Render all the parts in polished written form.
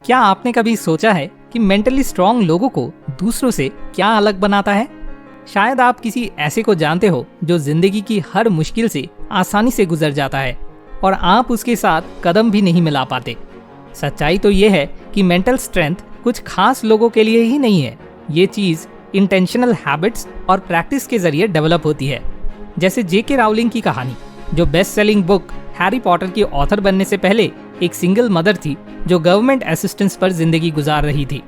क्या आपने कभी सोचा है कि मेंटली स्ट्रांग लोगों को दूसरों से क्या अलग बनाता है? शायद आप किसी ऐसे को जानते हो जो जिंदगी की हर मुश्किल से आसानी से गुजर जाता है और आप उसके साथ कदम भी नहीं मिला पाते। सच्चाई तो ये है कि मेंटल स्ट्रेंथ कुछ खास लोगों के लिए ही नहीं है। ये चीज इंटेंशनल हैबिट्स और प्रैक्टिस के जरिए डेवलप होती है। जैसे जेके राउलिंग की कहानी, जो best selling book Harry Potter की ऑथर बनने से पहले एक सिंगल मदर थी जो गवर्नमेंट असिस्टेंस पर जिंदगी गुजार रही थी।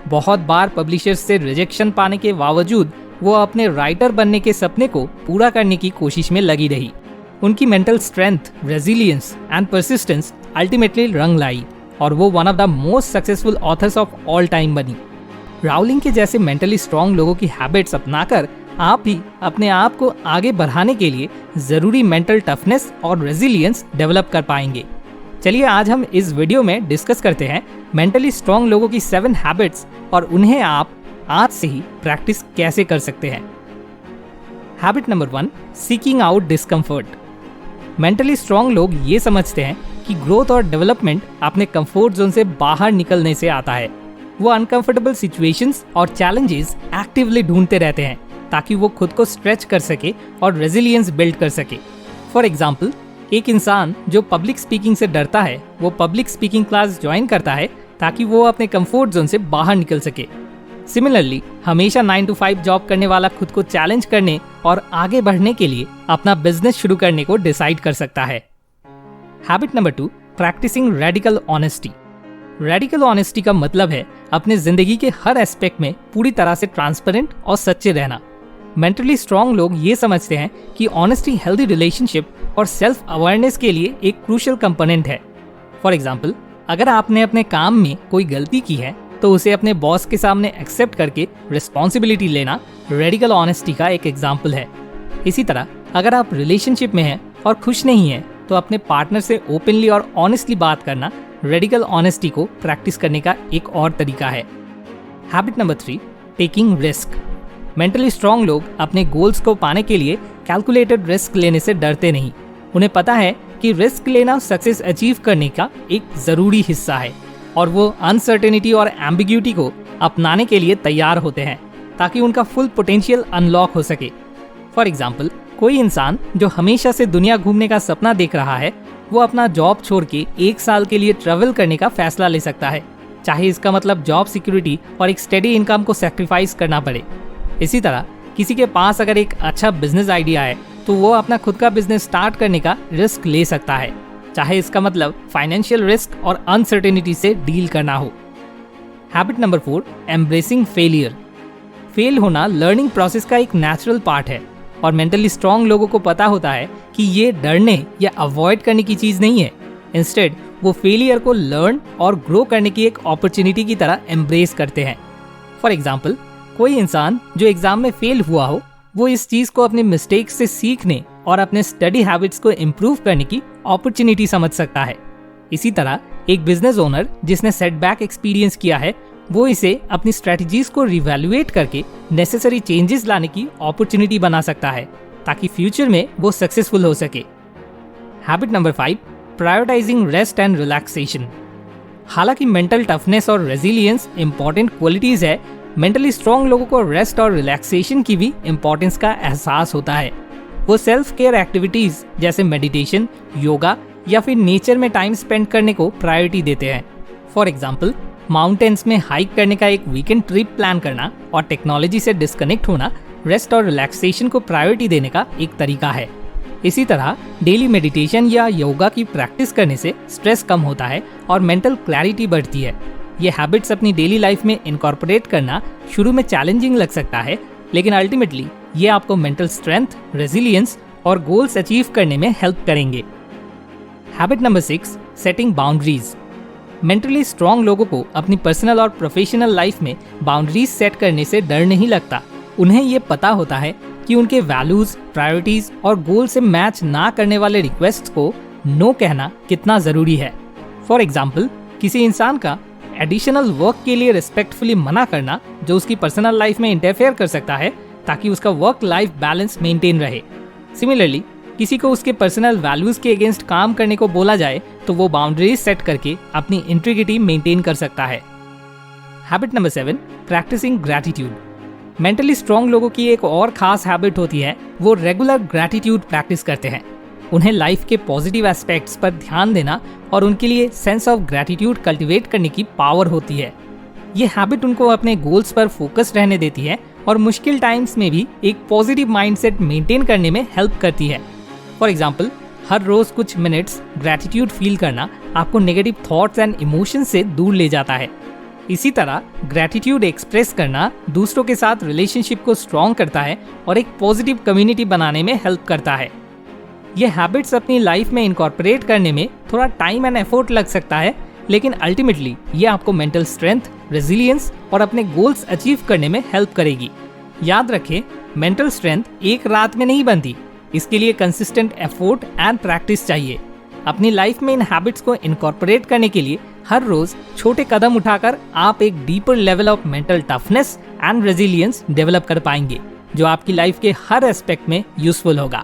बहुत बार पब्लिशर्स से रिजेक्शन पाने के बावजूद वो अपने राइटर बनने के सपने को पूरा करने की कोशिश में लगी रही। उनकी mental strength, resilience and persistence ultimately रंग लाई और वो one of the most successful authors of all time बनी। राउलिंग के जैसे मेंटली स्ट्रांग लोगों की हैबिट्स अपनाकर आप भी अपने आप को आगे बढ़ाने के लिए जरूरी मेंटल टफनेस और रेजिलियंस डेवलप कर पाएंगे। चलिए आज हम इस वीडियो में डिस्कस करते हैं मेंटली स्ट्रांग लोगों की 7 हैबिट्स और उन्हें आप आज से ही प्रैक्टिस कैसे कर सकते हैं। Habit number 1, seeking out discomfort. Mentally strong लोग ये समझते हैं कि ग्रोथ और डेवलपमेंट अपने कंफर्ट जोन से बाहर निकलने से आता है। वो अनकंफर्टेबल सिचुएशंस और चैलेंजेस एक्टिवली ढूंढते रहते हैं ताकि वो खुद को स्ट्रेच कर सके और रेजिलियंस बिल्ड कर सके। फॉर एग्जाम्पल, एक इंसान जो पब्लिक स्पीकिंग से डरता है वो पब्लिक स्पीकिंग क्लास ज्वाइन करता है ताकि वो अपने कंफर्ट जोन से बाहर निकल सके। सिमिलरली, हमेशा 9 to 5 जॉब करने वाला खुद को चैलेंज करने और आगे बढ़ने के लिए अपना बिजनेस शुरू करने को डिसाइड कर सकता है। Habit number 2, practising radical honesty. Radical honesty का मतलब है अपने जिंदगी के हर एस्पेक्ट में पूरी तरह से ट्रांसपेरेंट और सच्चे रहना। मेंटली स्ट्रांग लोग ये समझते हैं कि ऑनेस्टी हेल्दी रिलेशनशिप और सेल्फ अवेयरनेस के लिए एक क्रूशियल कंपोनेंट है। फॉर एग्जाम्पल, अगर आपने अपने काम में कोई गलती की है तो उसे अपने बॉस के सामने एक्सेप्ट करके रिस्पॉन्सिबिलिटी लेना रेडिकल ऑनेस्टी का एक एग्जाम्पल है। इसी तरह अगर आप रिलेशनशिप में हैं और खुश नहीं हैं तो अपने पार्टनर से ओपनली और ऑनेस्टली बात करना रेडिकल ऑनेस्टी को प्रैक्टिस करने का एक और तरीका है। Habit number 3, taking risk. Mentally strong लोग अपने गोल्स को पाने के लिए कैलकुलेटेड रिस्क लेने से डरते नहीं। उन्हें पता है कि रिस्क लेना सक्सेस अचीव करने का एक जरूरी हिस्सा है और वो अनसर्टेनिटी और एम्बिग्यूटी को अपनाने के लिए तैयार होते हैं ताकि उनका फुल पोटेंशियल अनलॉक हो सके। फॉर एग्जाम्पल, कोई इंसान जो हमेशा से दुनिया घूमने का सपना देख रहा है वो अपना जॉब छोड़ के 1 साल के लिए ट्रेवल करने का फैसला ले सकता है, चाहे इसका मतलब जॉब सिक्योरिटी और एक स्टेडी इनकम को सैक्रिफाइस करना पड़े। इसी तरह किसी के पास अगर एक अच्छा बिजनेस आइडिया है तो वो अपना खुद का बिजनेस स्टार्ट करने का रिस्क ले सकता है, चाहे इसका मतलब फाइनेंशियल रिस्क और अनसर्टेनिटी से डील करना हो। Habit number 4, embracing failure. Fail होना लर्निंग प्रोसेस का एक नेचुरल पार्ट है और मेंटली स्ट्रांग लोगों को पता होता है कि ये डरने या अवॉइड करने की चीज नहीं है। इंस्टेड वो फेलियर को लर्न और ग्रो करने की एक अपॉर्चुनिटी की तरह एम्ब्रेस करते हैं। फॉर एग्जाम्पल, कोई इंसान जो एग्जाम में फेल हुआ हो वो इस चीज को अपने मिस्टेक्स से सीखने और अपने स्टडी हैबिट्स को इम्प्रूव करने की अपॉर्चुनिटी समझ सकता है। इसी तरह एक बिजनेस ओनर जिसने सेटबैक एक्सपीरियंस किया है वो इसे अपनी स्ट्रेटजीज को रिवैल्यूएट करके नेसेसरी चेंजेस लाने की अपॉर्चुनिटी बना सकता है ताकि फ्यूचर में वो सक्सेसफुल हो सके। Habit number 5, prioritising rest and relaxation. हालांकि मेंटल टफनेस और रेजिलियंस इंपॉर्टेंट क्वालिटीज है, मेंटली स्ट्रांग लोगों को रेस्ट और रिलैक्सेशन की भी इम्पोर्टेंस का एहसास होता है। वो सेल्फ केयर एक्टिविटीज जैसे मेडिटेशन, योगा या फिर नेचर में टाइम स्पेंड करने को प्रायोरिटी देते हैं। फॉर एग्जाम्पल, माउंटेन्स में हाइक करने का एक वीकेंड ट्रिप प्लान करना और टेक्नोलॉजी से डिस्कनेक्ट होना रेस्ट और रिलैक्सेशन को प्रायोरिटी देने का एक तरीका है। इसी तरह डेली मेडिटेशन या योगा की प्रैक्टिस करने से स्ट्रेस कम होता है और मेंटल क्लैरिटी बढ़ती है। ये हैबिट्स अपनी डेली लाइफ में इनकॉर्पोरेट करना शुरू में चैलेंजिंग लग सकता है, लेकिन अल्टीमेटली ये आपको मेंटल स्ट्रेंथ, रेजिलियंस और गोल्स अचीव करने में हेल्प करेंगे। Habit number 6, setting boundaries. Mentally strong लोगों को अपनी पर्सनल और प्रोफेशनल लाइफ में बाउंड्रीज सेट करने से डर नहीं लगता। उन्हें ये पता होता है कि उनके वैल्यूज, प्रायोरिटीज और गोल से मैच ना करने वाले रिक्वेस्ट को नो कहना कितना जरूरी है। फॉर एग्जाम्पल, किसी इंसान का एडिशनल वर्क के लिए रिस्पेक्टफुली मना करना जो उसकी पर्सनल लाइफ में इंटरफेयर कर सकता है ताकि उसका वर्क लाइफ बैलेंस मेंटेन रहे। सिमिलरली, किसी को उसके पर्सनल वैल्यूज के अगेंस्ट काम करने को बोला जाए तो वो बाउंड्रीज सेट करके अपनी इंटीग्रिटी मेंटेन कर सकता है। Habit number 7, practising gratitude. Mentally strong लोगों की एक और खास हैबिट होती है, वो रेगुलर ग्रैटिट्यूड प्रैक्टिस करते हैं। उन्हें लाइफ के पॉजिटिव एस्पेक्ट्स पर ध्यान देना और उनके लिए सेंस ऑफ ग्रैटिट्यूड कल्टीवेट करने की पावर होती है। ये हैबिट उनको अपने गोल्स पर फोकस्ड रहने देती है और मुश्किल टाइम्स में भी एक पॉजिटिव माइंडसेट मेंटेन करने में हेल्प करती है। फॉर एग्जाम्पल, हर रोज कुछ मिनट्स ग्रैटिट्यूड फील करना आपको नेगेटिव थॉट्स एंड इमोशंस से दूर ले जाता है। इसी तरह ग्रैटिट्यूड एक्सप्रेस करना दूसरों के साथ रिलेशनशिप को स्ट्रॉन्ग करता है और एक पॉजिटिव कम्युनिटी बनाने में हेल्प करता है। ये हैबिट्स अपनी लाइफ में इनकॉर्पोरेट करने में थोड़ा टाइम एंड एफर्ट लग सकता है, लेकिन अल्टीमेटली ये आपको मेंटल स्ट्रेंथ, रेजिलियंस और अपने गोल्स अचीव करने में हेल्प करेगी। याद रखें, मेंटल स्ट्रेंथ एक रात में नहीं बनती, इसके लिए कंसिस्टेंट एफर्ट एंड प्रैक्टिस चाहिए। अपनी लाइफ में इन हैबिट्स को इनकॉर्पोरेट करने के लिए हर रोज छोटे कदम उठाकर आप एक deeper level of mental toughness and resilience develop कर पाएंगे, जो आपकी लाइफ के हर एस्पेक्ट में यूजफुल होगा।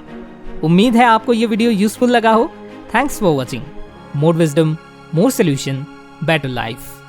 उम्मीद है आपको ये वीडियो यूजफुल लगा हो। Thanks for watching. More wisdom, more solution, better life.